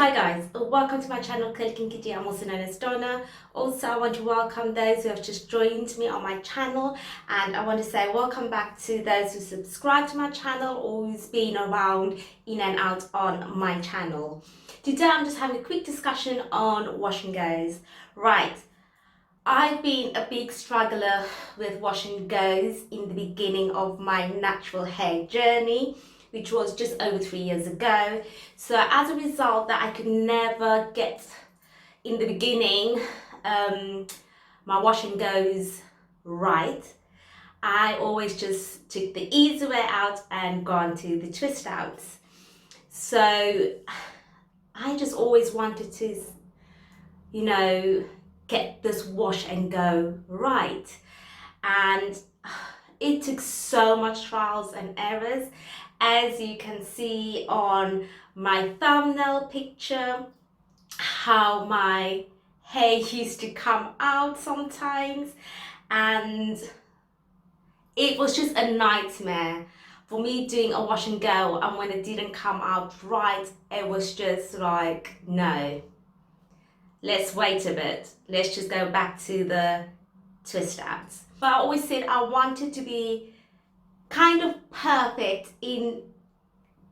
Hi guys, welcome to my channel Curlykinkydee. I'm also known as Donna. Also, I want to welcome those who have just joined me on my channel, and I want to say welcome back to those who subscribe to my channel or who's been around in and out on my channel. Today I'm just having a quick discussion on wash and goes. Right, I've been a big struggler with wash and goes in the beginning of my natural hair journey, which was just over 3 years ago. So as a result that I could never get in the beginning my wash and goes right, I always just took the easy way out and gone to the twist outs. So I just always wanted to, get this wash and go right. And it took so much trials and errors. As you can see on my thumbnail picture, how my hair used to come out sometimes, and it was just a nightmare for me doing a wash and go, and when it didn't come out right, it was just like, no, let's wait a bit, let's just go back to the twist outs. But I always said I wanted to be kind of perfect in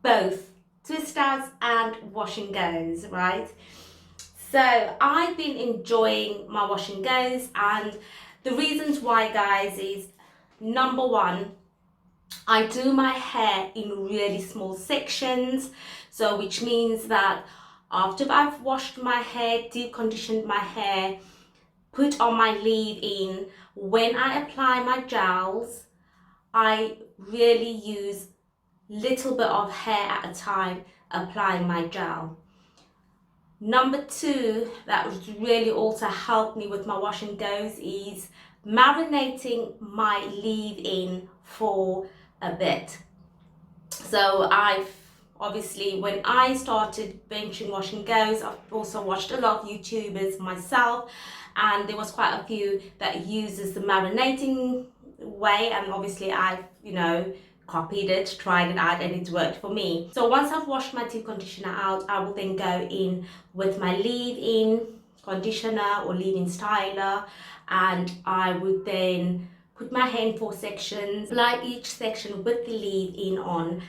both twist outs and wash and goes, right? So I've been enjoying my wash and goes, and the reasons why, guys, is number one, I do my hair in really small sections, so which means that after I've washed my hair, deep conditioned my hair, put on my leave-in, when I apply my gels, I really use little bit of hair at a time applying my gel. Number two, that really also helped me with my wash and goes, is marinating my leave-in for a bit. So I've obviously, when I started venturing wash and goes, I've also watched a lot of YouTubers myself, and there was quite a few that uses the marinating way, and obviously I've copied it, tried it out, and it worked for me. So once I've washed my deep conditioner out, I will then go in with my leave-in conditioner or leave-in styler, and I would then put my hair in 4 sections, apply each section with the leave-in on,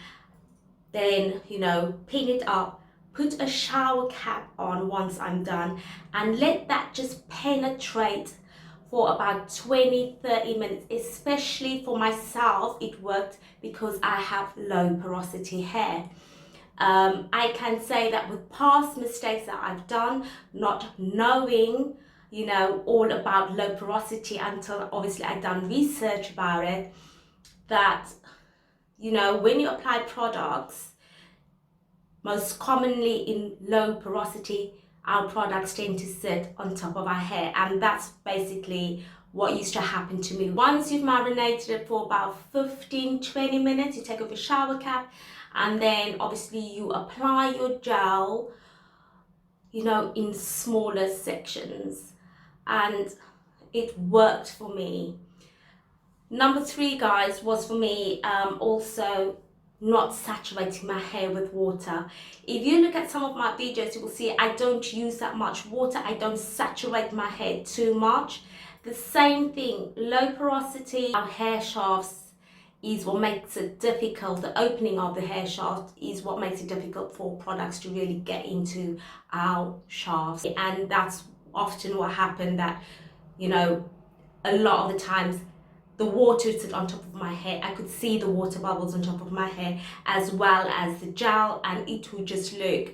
then pin it up, put a shower cap on once I'm done, and let that just penetrate for about 20-30 minutes. Especially for myself, it worked because I have low porosity hair. I can say that with past mistakes that I've done, not knowing all about low porosity until obviously I've done research about it, that when you apply products, most commonly in low porosity, our products tend to sit on top of our hair, and that's basically what used to happen to me. Once you've marinated it for about 15-20 minutes, you take off your shower cap, and then obviously you apply your gel in smaller sections, and it worked for me. Number 3, guys, was for me also not saturating my hair with water. If you look at some of my videos, you will see I don't use that much water. I don't saturate my hair too much. The same thing, low porosity, our hair shafts is what makes it difficult. The opening of the hair shaft is what makes it difficult for products to really get into our shafts, and that's often what happened, that a lot of the times the water would sit on top of my hair. I could see the water bubbles on top of my hair as well as the gel, and it would just look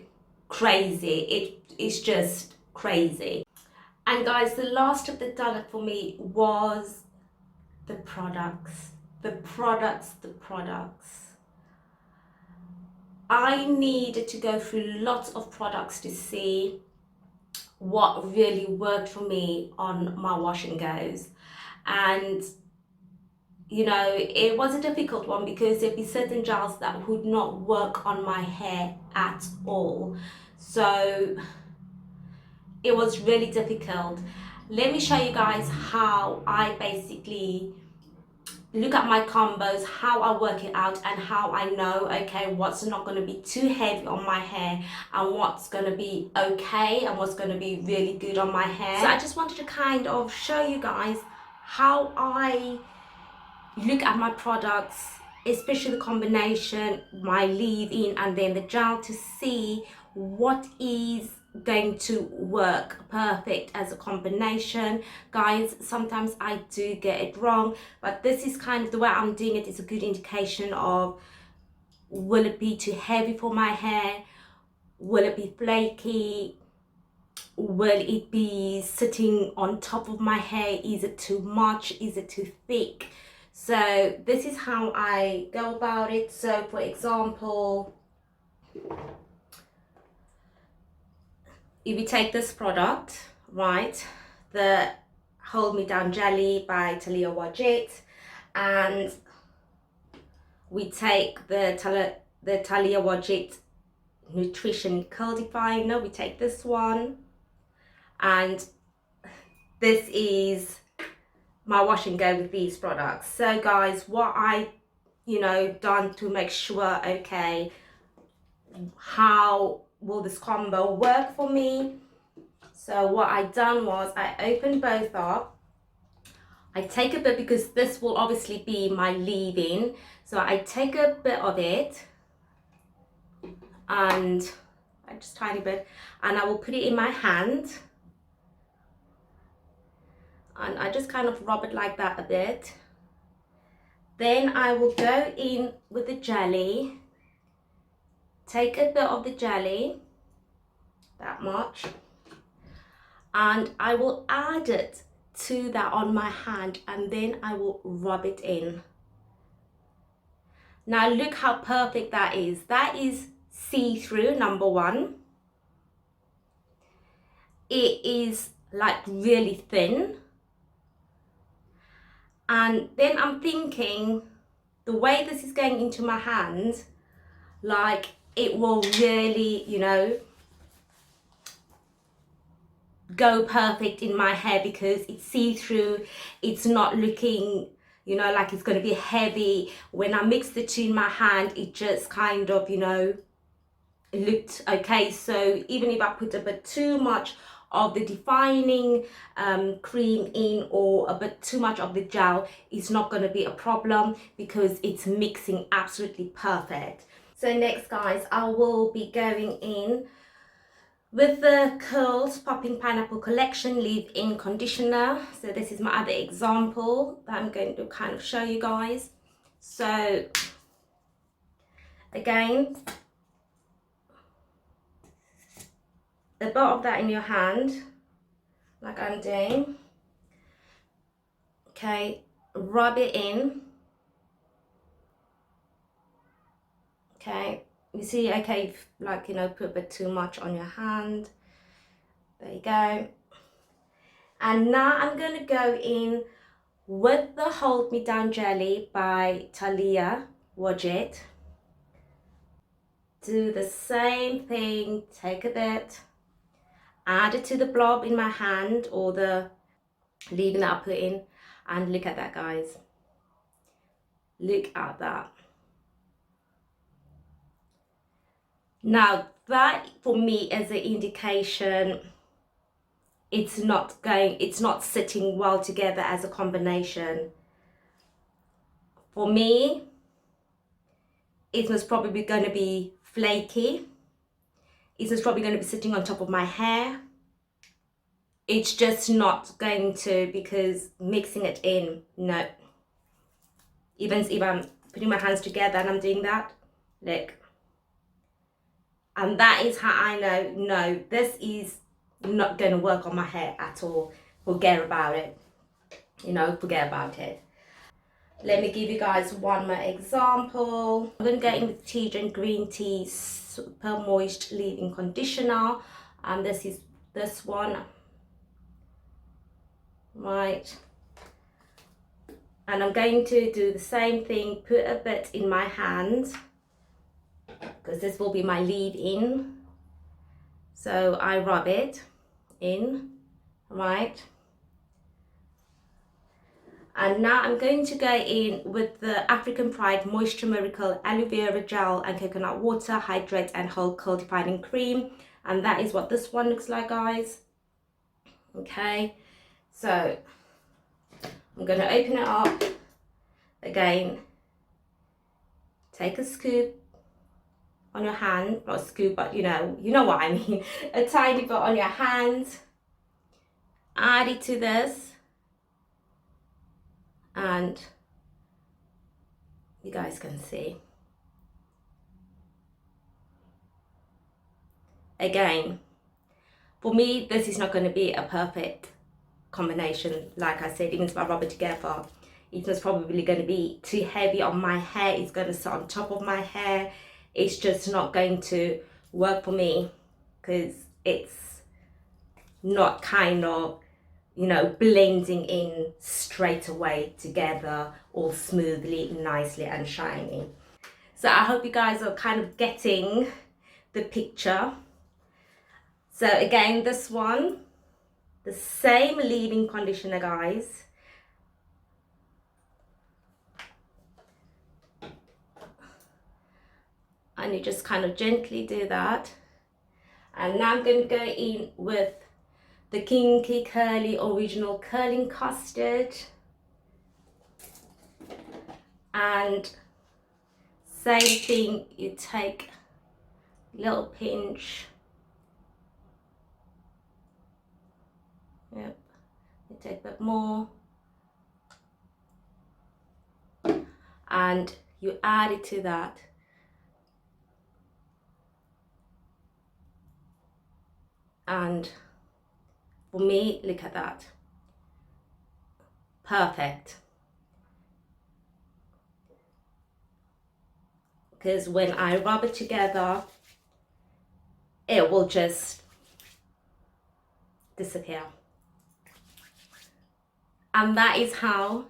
crazy. It's just crazy. And guys, the last of the donut for me was the products. The products. I needed to go through lots of products to see what really worked for me on my wash and goes. And it was a difficult one because there'd be certain gels that would not work on my hair at all. So it was really difficult. Let me show you guys how I basically look at my combos, how I work it out, and how I know, okay, what's not going to be too heavy on my hair and what's going to be okay and what's going to be really good on my hair. So I just wanted to kind of show you guys how I look at my products, especially the combination, my leave-in and then the gel, to see what is going to work perfect as a combination. Guys, sometimes I do get it wrong, but this is kind of the way I'm doing it. It's a good indication of, will it be too heavy for my hair? Will it be flaky? Will it be sitting on top of my hair? Is it too much? Is it too thick? So this is how I go about it. So for example, if we take this product, right, the Hold Me Down Jelly by Talia Wajit, and we take the Talia Wajit Nutrition Curl Definer, we take this one, and this is my wash and go with these products. So guys, what I done to make sure, okay, how will this combo work for me? So what I done was I opened both up. I take a bit, because this will obviously be my leave-in, so I take a bit of it, and just tiny bit, and I will put it in my hand, and I just kind of rub it like that a bit. Then I will go in with the jelly, take a bit of the jelly, that much, and I will add it to that on my hand, and then I will rub it in. Now look how perfect that is. That is see-through, number one. It is like really thin. And then I'm thinking, the way this is going into my hand, like it will really, go perfect in my hair, because it's see-through. It's not looking, like it's going to be heavy. When I mix the two in my hand, it just kind of, looked okay. So even if I put a bit too much of the defining cream in, or a bit too much of the gel, it's not going to be a problem, because it's mixing absolutely perfect. So next, guys, I will be going in with the Curls Popping Pineapple Collection Leave-In Conditioner. So this is my other example that I'm going to kind of show you guys. So again, a bit of that in your hand, like I'm doing. Okay, rub it in. Okay, you see, okay, like, put a bit too much on your hand. There you go. And now I'm going to go in with the Hold Me Down Jelly by Talia Wajit. Do the same thing, take a bit, add it to the blob in my hand, or the leave-in that I put in, and look at that, guys. Look at that. Now that for me is an indication it's not sitting well together as a combination. For me, it was probably going to be flaky. It was probably going to be sitting on top of my hair. It's just not going to, because mixing it in, no. Even if I'm putting my hands together and I'm doing that, look. And that is how I know, no, this is not going to work on my hair at all. Forget about it. Forget about it. Let me give you guys one more example. I'm going to go in with Tea Tree Green Tea Super Moist Leave-In Conditioner. And this is this one. Right. And I'm going to do the same thing, put a bit in my hand, because this will be my leave-in. So I rub it in, right? And now I'm going to go in with the African Pride Moisture Miracle Aloe Vera Gel and Coconut Water Hydrate and Whole Curl Defining Cream. And that is what this one looks like, guys. Okay, so I'm going to open it up. Again, take a scoop on your hand. Not a scoop, but you know what I mean. A tiny bit on your hand. Add it to this. And you guys can see. Again, for me, this is not going to be a perfect combination. Like I said, even if I rub it together, it's probably going to be too heavy on my hair. It's going to sit on top of my hair. It's just not going to work for me because it's not kind of, you know, blending in straight away together all smoothly, nicely and shiny. So I hope you guys are kind of getting the picture. So again, this one, the same leave-in conditioner, guys. And you just kind of gently do that. And now I'm going to go in with the Kinky Curly Original Curling Custard. And same thing, you take a little pinch. Yep, you take a bit more. And you add it to that. And for me, look at that. Perfect. Because when I rub it together, it will just disappear. And that is how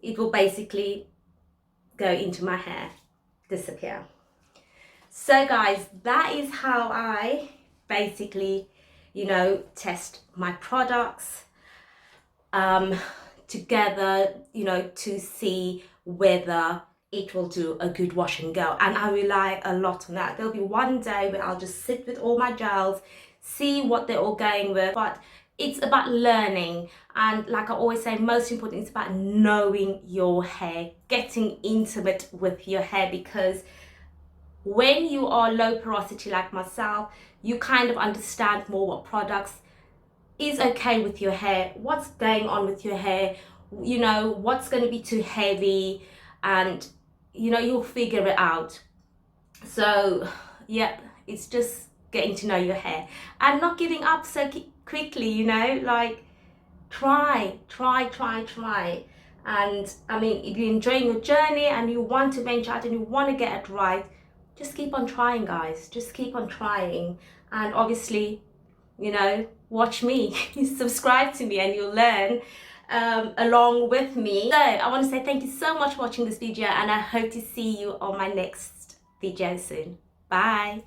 it will basically go into my hair, disappear. So guys, that is how I basically, you know, test my products together, you know, to see whether it will do a good wash and go. And I rely a lot on that. There'll be one day where I'll just sit with all my gels, see what they're all going with, but it's about learning. And like I always say, most important, it's about knowing your hair, getting intimate with your hair, because when you are low porosity like myself, you kind of understand more what products is okay with your hair, what's going on with your hair, you know, what's going to be too heavy, and you know, you'll figure it out. So yeah, it's just getting to know your hair and not giving up so quickly, you know, like try. And I mean, if you're enjoying your journey and you want to venture out and you want to get it right, just keep on trying, guys. Just keep on trying. And obviously, you know, watch me, subscribe to me, and you'll learn along with me. So I want to say thank you so much for watching this video, and I hope to see you on my next video soon. Bye.